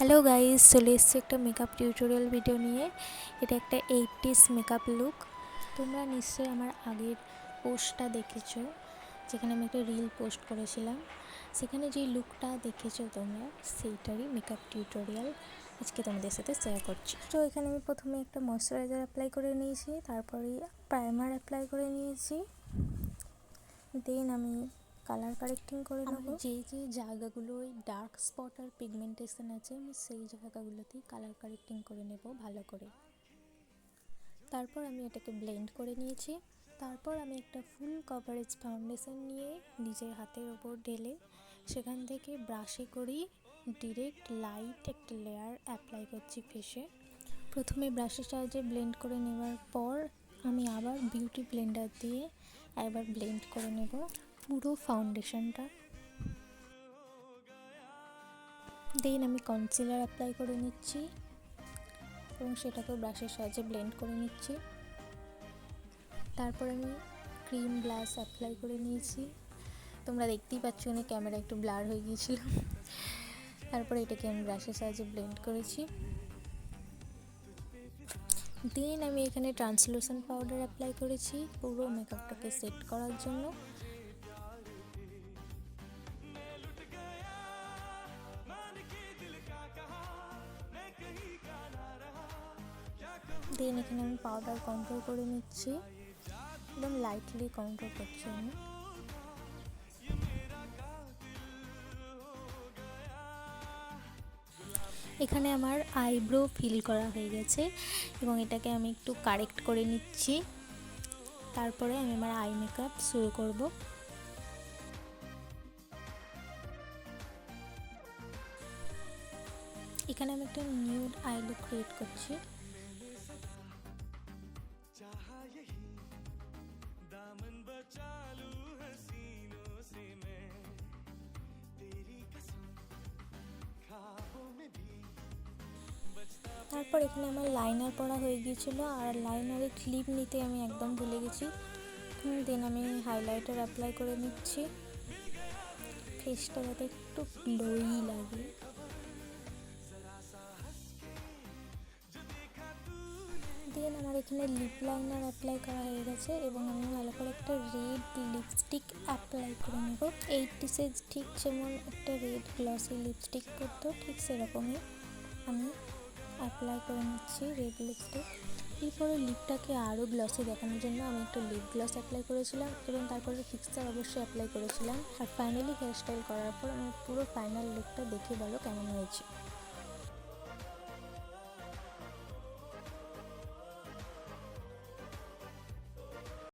Hello guys, চলে এসেছি একটা মেকআপ টিউটোরিয়াল ভিডিও নিয়ে। এটা একটা 80s মেকআপ লুক। তোমরা নিশ্চয়ই আমার আগের পোস্টটা দেখেছো, যেখানে আমি একটা রিল পোস্ট করেছিলাম। সেখানে যে লুকটা দেখেছো তোমরা, সেইটারই মেকআপ টিউটোরিয়াল আজকে তোমাদের সাথে শেয়ার করছি। তো এখানে আমি প্রথমে একটা ময়শ্চারাইজার অ্যাপ্লাই করে নিয়েছি, তারপরে প্রাইমার অ্যাপ্লাই করে নিয়েছি। দেন আমি কালার কারেক্টিং করে নেব। যে জায়গাগুলোয় ডার্ক স্পট আর পিগমেন্টেশন আছে, আমি সেই জায়গাগুলোতেই কালার কারেক্টিং করে নেব ভালো করে। তারপর আমি এটাকে ব্লেন্ড করে নিয়েছি। তারপর আমি একটা ফুল কভারেজ ফাউন্ডেশন নিয়ে নিজের হাতের ওপর ঢেলে সেখান থেকে ব্রাশে করেই ডিরেক্ট লাইট একটা লেয়ার অ্যাপ্লাই করছি ফেসে। প্রথমে ব্রাশের সাহায্যে ব্লেন্ড করে নেওয়ার পর আমি আবার বিউটি ব্লেন্ডার দিয়ে একবার ব্লেন্ড করে নেব পুরো ফাউন্ডেশনটা। দেন আমি কনসিলার অ্যাপ্লাই করে নিচ্ছি এবং সেটাকেও ব্রাশের সাহায্যে ব্লেন্ড করে নিচ্ছি। তারপর আমি ক্রিম ব্লাশ অ্যাপ্লাই করে নিয়েছি। তোমরা দেখতেই পাচ্ছ না, ক্যামেরা একটু ব্লার হয়ে গিয়েছিল। তারপরে এটাকে আমি ব্রাশের সাহায্যে ব্লেন্ড করেছি। দেন আমি এখানে ট্রান্সলুসেন্ট পাউডার অ্যাপ্লাই করেছি পুরো মেকআপটাকে সেট করার জন্য। দেন এখানে আমি পাউডার কন্ট্রোল করে নিচ্ছি, একদম লাইটলি কন্ট্রোল করছি আমি। এখানে আমার আইব্রো ফিল করা হয়ে গেছে এবং এটাকে আমি একটু কারেক্ট করে নিচ্ছি। তারপরে আমি আমার আই মেকআপ শুরু করব। এখানে আমি একটা নিউড আই লুক ক্রিয়েট করছি। তারপর এখানে আমার লাইনার পরা হয়ে গিয়েছিল, আর লাইনারে ক্লিপ নিতে আমি একদম ভুলে গেছি। দেন আমি হাইলাইটার অ্যাপ্লাই করে নিচ্ছি, ফেসটা যাতে একটু গ্লোই লাগে। দেন আমার এখানে লিপ লাইনার অ্যাপ্লাই করা হয়ে গেছে এবং আমি ভালো করে একটা রেড লিপস্টিক অ্যাপ্লাই করে নেব। 80s ঠিক যেমন একটা রেড গ্লসি লিপস্টিক পরতো, ঠিক সেরকমই আমি অ্যাপ্লাই করে নিচ্ছি রেড লিপস্টিক। এরপরে লিপটাকে আরও গ্লসি দেখানোর জন্য আমি একটু লিপ গ্লস অ্যাপ্লাই করেছিলাম এবং তারপরে ফিক্সার অবশ্যই অ্যাপ্লাই করেছিলাম। আর ফাইনালি হেয়ার স্টাইল করার পর আমার পুরো ফাইনাল লুকটা দেখে বলো কেমন হয়েছে।